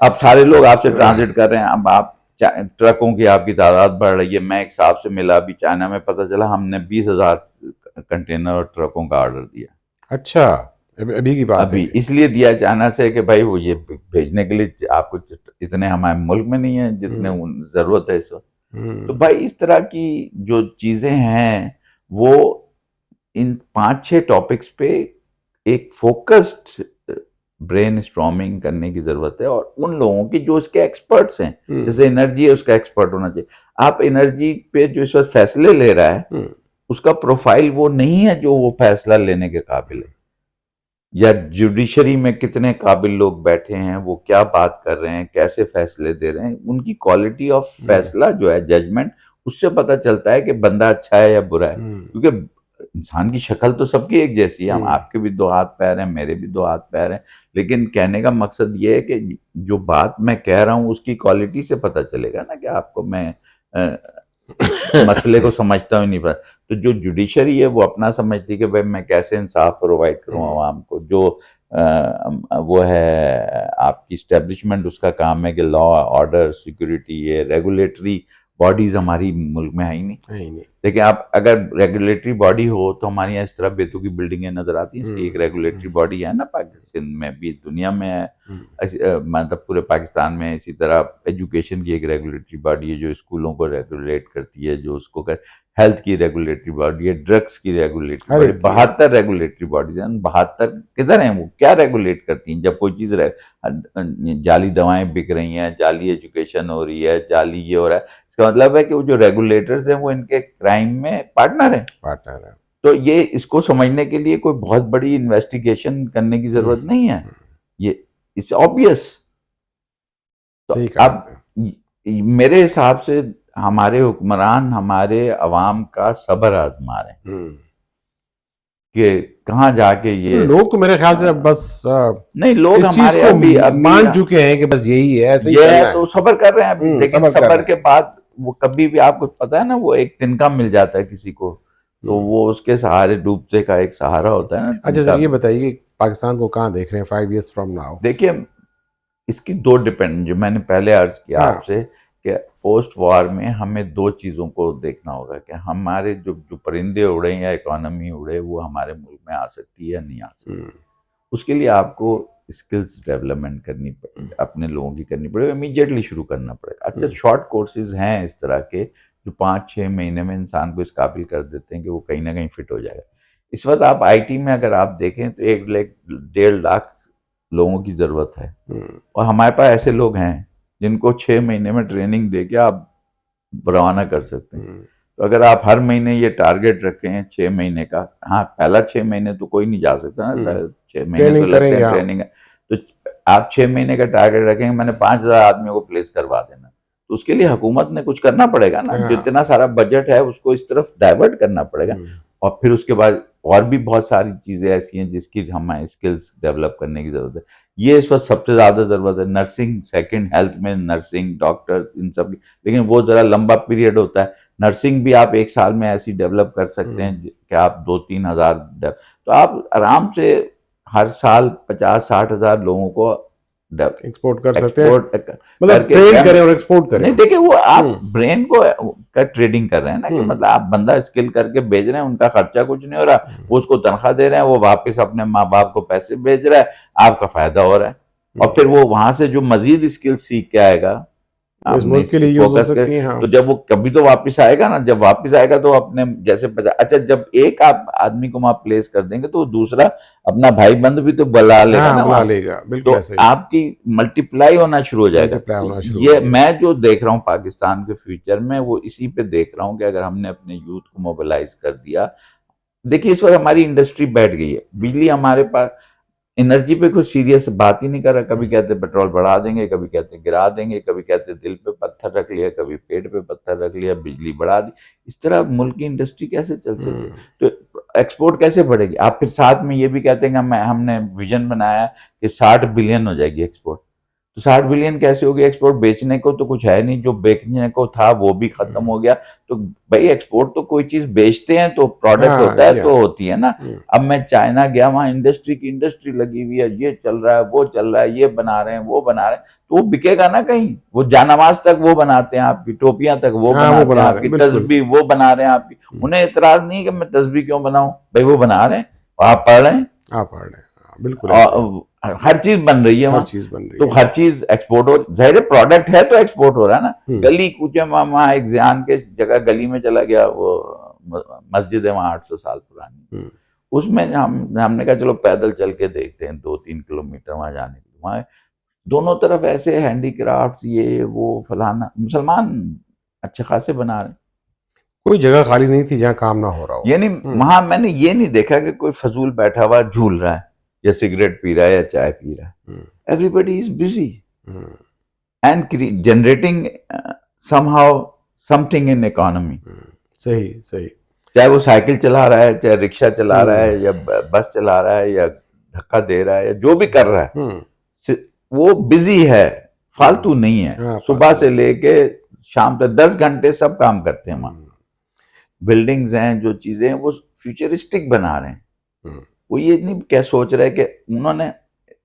अब सारे लोग आपसे ट्रांजिट कर रहे हैं, अब आप ट्रकों की आपकी तादाद बढ़ रही है। मैं एक साहब से मिला अभी चाइना में, पता चला हमने 20,000 कंटेनर और ट्रकों का ऑर्डर दिया। अच्छा, अभी अभी की बात है अभी ये। इसलिए दिया चाइना से कि भाई वो ये भेजने के लिए आपको इतने हमारे मुल्क में नहीं है जितने हम्म। जरूरत है इस वक्त। तो हम्म। भाई इस तरह की जो चीजें हैं वो इन 5-6 टॉपिक्स पे एक फोकस्ड ब्रेन स्टॉर्मिंग करने की जरूरत है, और उन लोगों की जो इसके एक्सपर्ट्स हैं। हम्म। जैसे एनर्जी है, उसका एक्सपर्ट होना चाहिए। आप एनर्जी पे जो इस वक्त फैसले ले रहा है, हम्म। उसका प्रोफाइल वो नहीं है जो वो फैसला लेने के काबिल है। या जुडिशरी में कितने काबिल लोग बैठे हैं, वो क्या बात कर रहे हैं, कैसे फैसले दे रहे हैं, उनकी क्वालिटी ऑफ हम्म। फैसला जो है, जजमेंट, उससे पता चलता है कि बंदा अच्छा है या बुरा है। हम्म। क्योंकि इंसान की शक्ल तो सबकी एक जैसी है, हम हम्म। आपके भी दो हाथ पैर हैं, मेरे भी दो हाथ पैर हैं। लेकिन कहने का मकसद ये है कि जो बात मैं कह रहा हूं उसकी क्वालिटी से पता चलेगा ना कि आपको मैं इस मसले को समझता हूँ नहीं पता। तो जो जुडिशरी है वो अपना समझती है कि भाई मैं कैसे इंसाफ प्रोवाइड करूँ हम्म। आवाम को। जो वो है आपकी स्टैब्लिशमेंट, उसका काम है कि लॉ ऑर्डर सिक्योरिटी, ये रेगुलेटरी बॉडीज हमारी मुल्क में है ही नहीं। नहीं नहीं। देखिए, आप अगर रेगुलेटरी बॉडी हो तो हमारे यहाँ इस तरह बेतुकी बिल्डिंगें नजर आती हैं। इसकी हम्म। एक रेगुलेटरी हम्म। बॉडी है ना, पाकिस्तान में भी, दुनिया में है। हम्म। मतलब पूरे पाकिस्तान में इसी तरह एजुकेशन की एक रेगुलेटरी बॉडी है जो स्कूलों को रेगुलेट करती है, जो उसको कर हेल्थ की रेगुलेटरी बॉडी है, ड्रग्स की रेगुलेटरी हर बॉडी, एक की है। 72 रेगुलेटरी बॉडीज हैं। 72 किधर हैं? वो क्या रेगुलेट करती हैं? जब कोई चीज जाली दवाएं बिक रही हैं, जाली एजुकेशन हो रही है, जाली ये हो रहा है, इसका मतलब है कि वो जो रेगुलेटर्स हैं वो इनके क्राइम में पार्टनर हैं। पार्टनर है। तो ये इसको समझने के लिए कोई बहुत बड़ी इन्वेस्टिगेशन करने की हम्म। जरूरत नहीं है। हम्म। ये इट्स ऑब्वियस। तो सही कहा अब आपने। मेरे हिसाब से हमारे हुक्मरान हमारे अवाम का सब्र आजमा रहे हैं हम्म। कि कहाँ जाके तो ये लोग तो मेरे ख्याल से अ, बस नहीं, लोग इस चीज हमारे को अभी अभी मान चुके हैं कि बस यही है, ऐसे ही ये है चलना तो है। सब्र कर रहे हैं अभी। लेकिन सबर कर सब्र रहे के हैं। बाद वो कभी भी, आपको पता है ना, वो एक तिनका मिल जाता है किसी को, तो हम्म। वो उसके सहारे डूबते का एक सहारा होता है ना, अच्छा सर, तिनका। ये बताइए कि पाकिस्तान को कहाँ देख रहे हैं 5 years फ्रॉम नाउ? देखिए, इसकी दो डिपेंड, जो मैंने पहले अर्ज किया हाँ। आपसे कि पोस्ट वॉर में हमें दो चीज़ों को देखना होगा कि हमारे जो जो परिंदे उड़े या इकोनॉमी उड़े वो हमारे मुल्क में आ सकती है या नहीं आ सकती। हम्म। उसके लिए आपको स्किल्स डेवलपमेंट करनी अपने लोगों की करनी पड़ेगी, इमीडिएटली शुरू करना पड़ेगा। अच्छा, हम्म। शॉर्ट कोर्सेज हैं इस तरह के जो 5-6 महीने में इंसान को इस काबिल कर देते हैं कि वो कहीं ना कहीं फिट हो जाएगा। इस वक्त आप आईटी में अगर आप देखें तो 1 लाख 1.5 लाख लोगों की ज़रूरत है, हम्म। और हमारे पास ऐसे लोग हैं जिनको 6 महीने में ट्रेनिंग दे के आप रवाना कर सकते हैं। हम्म। तो अगर आप हर महीने ये टारगेट रखें हैं 6 महीने का, हाँ पहला 6 महीने तो कोई नहीं जा सकता ना, 6 महीने तो ट्रेनिंग लगते करेंगे हैं हाँ। ट्रेनिंग है। तो आप 6 महीने का टारगेट रखेंगे, मैंने 5,000 आदमियों को प्लेस करवा देना, तो उसके लिए हुकूमत ने कुछ करना पड़ेगा ना, हाँ। जितना सारा बजट है उसको इस तरफ डाइवर्ट करना पड़ेगा। हम्म। और फिर उसके बाद और भी बहुत सारी चीज़ें ऐसी हैं जिसकी हमें स्किल्स डेवलप करने की ज़रूरत है। ये इस वक्त सबसे ज़्यादा ज़रूरत है, नर्सिंग सेकंड, हेल्थ में नर्सिंग, डॉक्टर, इन सब की। लेकिन वो ज़रा लंबा पीरियड होता है। नर्सिंग भी आप 1 साल में ऐसी डेवलप कर सकते हम्म। हैं कि आप 2-3 हज़ार तो आप आराम से हर साल 50-60 हज़ार लोगों को एक्सपोर्ट कर सकते हैं, एक्सपोर्ट मतलब करके ट्रेन डेम। करें और एक्सपोर्ट करें। नहीं, देखिए, वो आप हम्म। ब्रेन को का ट्रेडिंग कर रहे हैं ना, कि हम्म। मतलब आप बंदा स्किल करके भेज रहे हैं, उनका खर्चा कुछ नहीं हो रहा, वो उसको तनख्वाह दे रहे हैं, वो वापस अपने माँ बाप को पैसे भेज रहा है, आपका फायदा हो रहा है। और हम्म। फिर वो वहां से जो मजीद स्किल सीख के आएगा, वो इस आपने मुल्क इस के लिए यूज हो फोकस कर, सकती हैं हाँ। तो जब वो कभी तो वापस आएगा ना, जब वापस आएगा तो अपने जैसे अच्छा, जब एक आप आदमी को वहां प्लेस कर देंगे तो दूसरा अपना भाई बंद भी तो बुला लेगा हाँ ना बुला वहां पे। लेगा, तो बिल्कुल ऐसे ही। आपकी मल्टीप्लाई होना शुरू हो जाएगा। मल्टीप्लाई तो होना शुरू ये होगी। मैं जो देख रहा हूँ पाकिस्तान के फ्यूचर में, वो इसी पे देख रहा हूँ कि अगर हमने अपने यूथ को मोबिलाइज कर दिया। देखिए, इस वक्त हमारी इंडस्ट्री बैठ गई है, बिजली हमारे पास, एनर्जी पे कुछ सीरियस बात ही नहीं कर रहा। कभी कहते पेट्रोल बढ़ा देंगे, कभी कहते गिरा देंगे, कभी कहते दिल पे पत्थर रख लिया, कभी पेट पे पत्थर रख लिया, बिजली बढ़ा दी। इस तरह मुल्क की इंडस्ट्री कैसे चल सकती? हम्म। तो एक्सपोर्ट कैसे बढ़ेगी? आप फिर साथ में ये भी कहते हैं कि हमने विजन बनाया कि 60 बिलियन हो जाएगी एक्सपोर्ट। तो 60 बिलियन कैसे हो गया एक्सपोर्ट? बेचने को तो कुछ है नहीं, जो बेचने को था वो भी खत्म हो गया। तो भाई एक्सपोर्ट तो कोई चीज बेचते हैं तो प्रोडक्ट हाँ होता है जी हाँ। तो होती है ना। अब मैं चाइना गया, वहां इंडस्ट्री की इंडस्ट्री लगी हुई है, ये चल रहा है वो चल रहा है, ये बना रहे हैं वो बना रहे हैं, तो वो बिकेगा ना कहीं। वो जानमाज तक वो बनाते हैं, आपकी टोपियां तक वो हाँ वो बनाते हैं, बना रहे आपकी हैं बिल्कुल। तस्बीह वो बना रहे हैं आपकी। उन्हें इतराज नहीं है कि मैं तस्बीह क्यों बनाऊं, भाई वो बना रहे हैं, आप पढ़ रहे हैं। आप पढ़ रहे हैं, हाँ, बिल्कुल ऐसे है। हर चीज बन रही है हर वहां, चीज बन रही तो है। हर चीज एक्सपोर्ट हो, जाहिर प्रोडक्ट है तो एक्सपोर्ट हो रहा है ना। हम्म। गली कूचे में वहां एक जान के जगह गली में चला गया, वो मस्जिद है वहां 800 साल पुरानी, हम्म। उसमें हमने कहा चलो पैदल चल के देखते हैं, 2-3 किलोमीटर वहां जाने के लिए। वहां दोनों तरफ ऐसे हैंडीक्राफ्ट ये वो फलाना, मुसलमान अच्छे खासे बना रहे हैं। कोई जगह खाली नहीं थी जहाँ काम ना हो रहा हो। ये नहीं, वहां मैंने ये नहीं देखा कि कोई फजूल बैठा हुआ झूल रहा है या सिगरेट पी रहा है या चाय पी रहा है। Everybody is busy and generating somehow something in economy। सही सही। चाहे वो साइकिल चला रहा है, चाहे रिक्शा चला रहा है, या बस चला रहा है, या धक्का दे रहा है, या जो भी कर रहा है, वो बिजी है, फालतू नहीं है। हाँ, सुबह से लेके शाम तक 10 घंटे सब काम करते हैं वहां। बिल्डिंग्स हैं, जो चीजें हैं वो फ्यूचरिस्टिक बना रहे हैं। वो ये नहीं क्या सोच रहे कि उन्होंने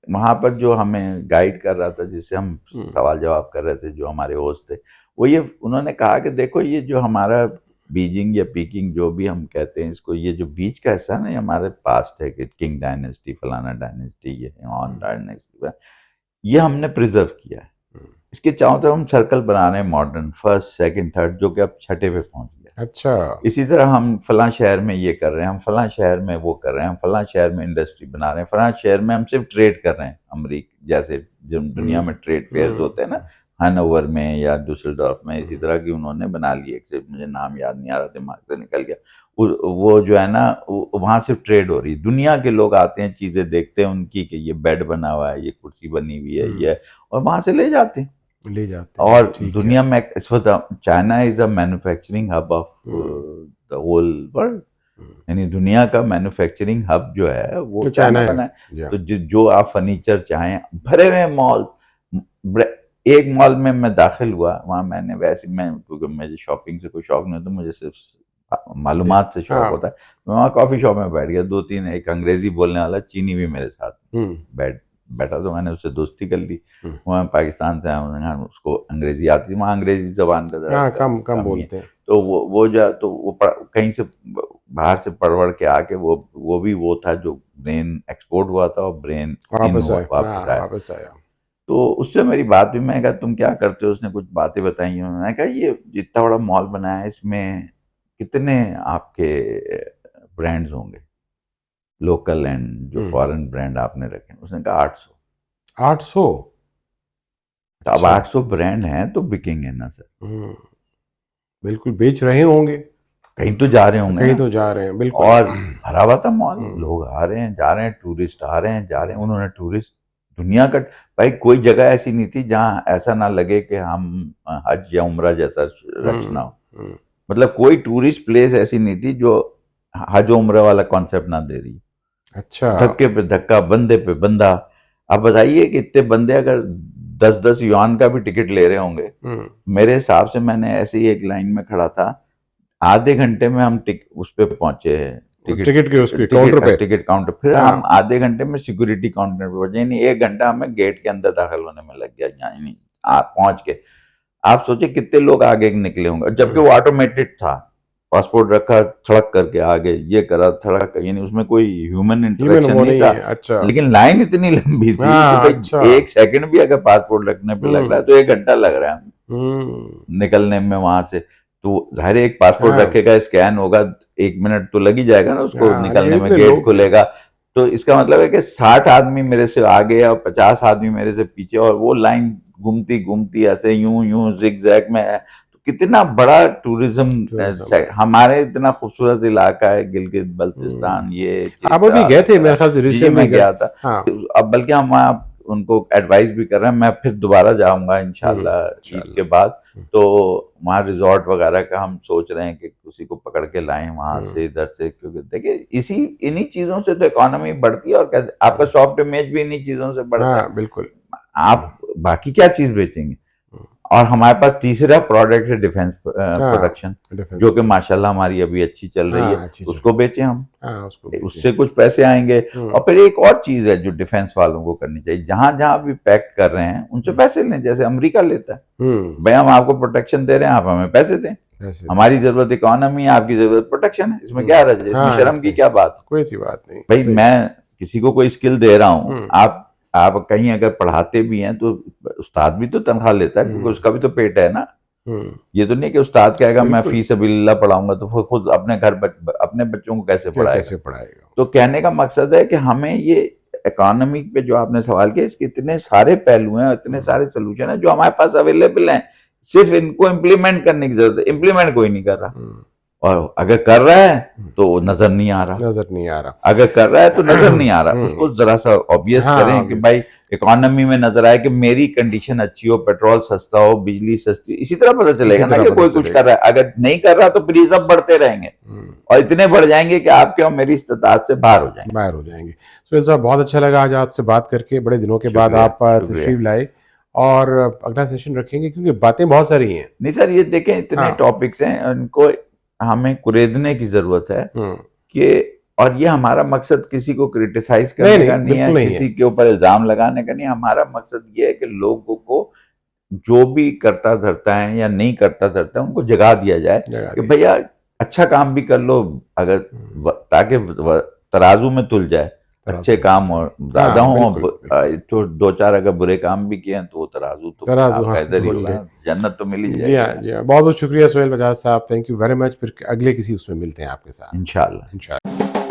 वहां पर जो हमें गाइड कर रहा था, जिससे हम सवाल जवाब कर रहे थे, जो हमारे होस्ट थे, वो ये उन्होंने कहा कि देखो ये जो हमारा बीजिंग या पीकिंग जो भी हम कहते हैं इसको, ये जो बीच का हिस्सा ना, ये हमारे पास्ट है कि किंग डायनेस्टी फलाना डायनेस्टी, ये ऑन डायनेस्टी, ये हमने प्रिजर्व किया है। इसके चारों तरफ हम सर्कल बना रहे हैं मॉडर्न, फर्स्ट सेकंड थर्ड, जो कि अब छठे पे पहुंच गया। अच्छा। इसी तरह हम फलां शहर में ये कर रहे हैं, हम फलां शहर में वो कर रहे हैं, हम फलां शहर में इंडस्ट्री बना रहे हैं, फलां शहर में हम सिर्फ ट्रेड कर रहे हैं। अमरीका जैसे जो दुनिया में ट्रेड फेयर्स होते हैं ना, हनोवर में या डुसलडॉर्फ में, इसी तरह की उन्होंने बना ली एक, सिर्फ मुझे नाम याद नहीं आ रहा, दिमाग से निकल गया। वो जो है ना, वहां सिर्फ ट्रेड हो रही है, दुनिया के लोग आते हैं, चीजें देखते हैं उनकी कि ये बेड बना हुआ है, ये कुर्सी बनी हुई है, ये, और वहां से ले जाते हैं। और दुनिया में इस वक्त China is a manufacturing hub of the whole world, यानी दुनिया का मैन्युफैक्चरिंग हब जो है वो चाइना बना है। तो जो आप फर्नीचर चाहें, भरे हुए मॉल। एक मॉल में मैं दाखिल हुआ, वहां मैंने वैसे, मैं क्योंकि मुझे शॉपिंग से कोई शौक नहीं होता, मुझे सिर्फ मालूमात से शौक होता है। मैं वहाँ कॉफी शॉप में बैठ गया, 2-3 एक अंग्रेजी बोलने वाला चीनी भी मेरे साथ बैठा, तो मैंने उससे दोस्ती कर ली। वहाँ पाकिस्तान से आया, उसको अंग्रेजी आती थी, वहाँ अंग्रेजी जबान का कम बोलते हैं। तो वो जो, तो वो कहीं से बाहर से पढ़ के आके वो था जो ब्रेन एक्सपोर्ट हुआ था और ब्रेन वापस आया। तो उससे मेरी बात भी, मैं कहा तुम क्या करते हो, उसने कुछ बातें बताई। मैं कहा ये जितना बड़ा मॉल बनाया है, इसमें कितने आपके ब्रांड्स होंगे, लोकल एंड जो फॉरेन ब्रांड आपने रखे? उसने कहा 800। 800? तो अब 800 ब्रांड हैं तो बिकेंगे ना सर? बिल्कुल बेच रहे होंगे, कहीं तो जा रहे होंगे, कहीं तो जा रहे हैं, बिल्कुल। और भरा हुआ था मॉल, लोग आ रहे हैं जा रहे हैं, टूरिस्ट आ रहे हैं जा रहे हैं। उन्होंने टूरिस्ट दुनिया का, भाई कोई जगह ऐसी नहीं थी जहां ऐसा ना लगे कि हम हज या उम्रा जैसा रचना हो। मतलब कोई टूरिस्ट प्लेस ऐसी नहीं थी जो हज उम्रा वाला कॉन्सेप्ट ना दे रही। अच्छा। धक्के पे धक्का, बंदे पे बंदा। आप बताइए कि इतने बंदे अगर 10-10 युआन का भी टिकट ले रहे होंगे, मेरे हिसाब से, मैंने ऐसे ही एक लाइन में खड़ा था, आधे घंटे में हम उस पे पहुंचे, टिकट के उसके काउंटर पे, टिकट काउंटर। फिर हम आधे घंटे में सिक्योरिटी काउंटर पे पहुंचे, यानी 1 घंटा हमें गेट के अंदर दाखिल होने में लग गया। यानी आप पहुंच के, आप सोचे कितने लोग आगे निकले होंगे, जबकि वो ऑटोमेटेड था। पासपोर्ट रखा, थड़क करके आगे, ये करा, थड़क, यानी उसमें कोई ह्यूमन इंटरेक्शन नहीं था। अच्छा। लेकिन लाइन इतनी लंबी थी कि भाई अच्छा। 1 सेकंड भी अगर पासपोर्ट रखने पे लग रहा है तो 1 घंटा लग रहा है निकलने में वहां से। तो जाहिर एक पासपोर्ट रखेगा, स्कैन होगा, 1 मिनट तो लग ही जाएगा ना उसको निकलने में, गेट खुलेगा। तो इसका मतलब है कि 60 आदमी मेरे से आगे और 50 आदमी मेरे से पीछे, और वो लाइन घूमती घूमती ऐसे यूं जिगजैग में है। तो कितना बड़ा टूरिज्म हमारे, इतना खूबसूरत इलाका है गिलगित बल्तिस्तान। ये आप अभी गए थे मेरे ख्याल से, रिसेंटली मैं गया था। अब बल्कि हम उनको एडवाइस भी कर रहे हैं, मैं फिर दोबारा जाऊंगा इंशाल्लाह ईद के बाद। तो वहाँ रिजॉर्ट वगैरह का हम सोच रहे हैं कि किसी को पकड़ के लाएं वहां से, इधर से, क्योंकि देखिए इन्हीं चीजों से तो इकोनॉमी बढ़ती है। और कैसे आपका सॉफ्ट इमेज भी इन्हीं चीजों से बढ़ता है। बिल्कुल। आप बाकी क्या चीज बेचेंगे। और हमारे पास तीसरा प्रोडक्ट है डिफेंस प्रोडक्शन, डिफेंस जो कि माशाल्लाह हमारी अभी अच्छी चल रही है, अच्छी उसको बेचें हम, उसको उससे कुछ पैसे आएंगे। और फिर एक और चीज है जो डिफेंस वालों को करनी चाहिए, जहां जहां भी पैक्ट कर रहे हैं उनसे पैसे लें, जैसे अमेरिका लेता है। भाई हम आपको प्रोटेक्शन दे रहे हैं, आप हमें पैसे दें। हमारी जरूरत इकोनॉमी है, आपकी जरूरत प्रोटेक्शन है, इसमें क्या रहा है, इसमें शर्म की क्या बात। कोई सी बात नहीं भाई मैं किसी को कोई स्किल दे रहा हूँ, आप कहीं अगर पढ़ाते भी हैं तो उस्ताद भी तो तनख्वाह लेता है, क्योंकि उसका भी तो पेट है ना। ये तो नहीं कि उस्ताद कहेगा मैं फी सबिलिल्लाह पढ़ाऊंगा, तो खुद अपने घर अपने बच्चों को कैसे पढ़ाएगा। तो कहने का मकसद है कि हमें ये इकोनॉमी पे जो आपने सवाल किया, इसके इतने सारे पहलू हैं, इतने सारे सोल्यूशन हैं जो हमारे पास अवेलेबल हैं, सिर्फ इनको इम्प्लीमेंट करने की जरूरत है। इम्प्लीमेंट कोई नहीं कर रहा, और अगर कर रहा है तो नजर नहीं आ रहा, अगर कर रहा है तो नजर नहीं आ रहा। उसको जरा सा ऑब्वियस करें कि भाई इकोनॉमी में नजर आए कि मेरी कंडीशन अच्छी हो, पेट्रोल सस्ता हो, बिजली सस्ती, इसी तरह पता चलेगा ना कि कोई कुछ कर रहा है। अगर नहीं कर रहा तो प्लीज अब बढ़ते रहेंगे, और इतने बढ़ जाएंगे कि आपके और मेरी इस्तात से बाहर हो जाएंगे। सुहेल साहब, बहुत अच्छा लगा आज आपसे बात करके, बड़े दिनों के बाद आप तशरीफ लाए, और अगला सेशन रखेंगे क्योंकि बातें बहुत सारी हैं। नहीं सर, ये देखें इतने टॉपिक्स हैं, उनको हमें कुरेदने की जरूरत है कि, और ये हमारा मकसद किसी को क्रिटिसाइज करने का नहीं है, किसी के ऊपर इल्जाम लगाने का नहीं। हमारा मकसद ये है कि लोगों को जो भी करता धरता है या नहीं करता धरता है उनको जगा दिया जाए कि भैया अच्छा काम भी कर लो, अगर ताकि तराजू में तुल जाए, अच्छे काम और ज्यादा हो, तो दो चार अगर बुरे काम भी किए तो तराजू तो इधर ही होगा, जन्नत तो मिल ही जाएगी। जी हाँ, जी हाँ, बहुत बहुत शुक्रिया सुहेल बजाज साहब, थैंक यू वेरी मच। फिर अगले किसी उसमें मिलते हैं आपके साथ इंशाल्लाह।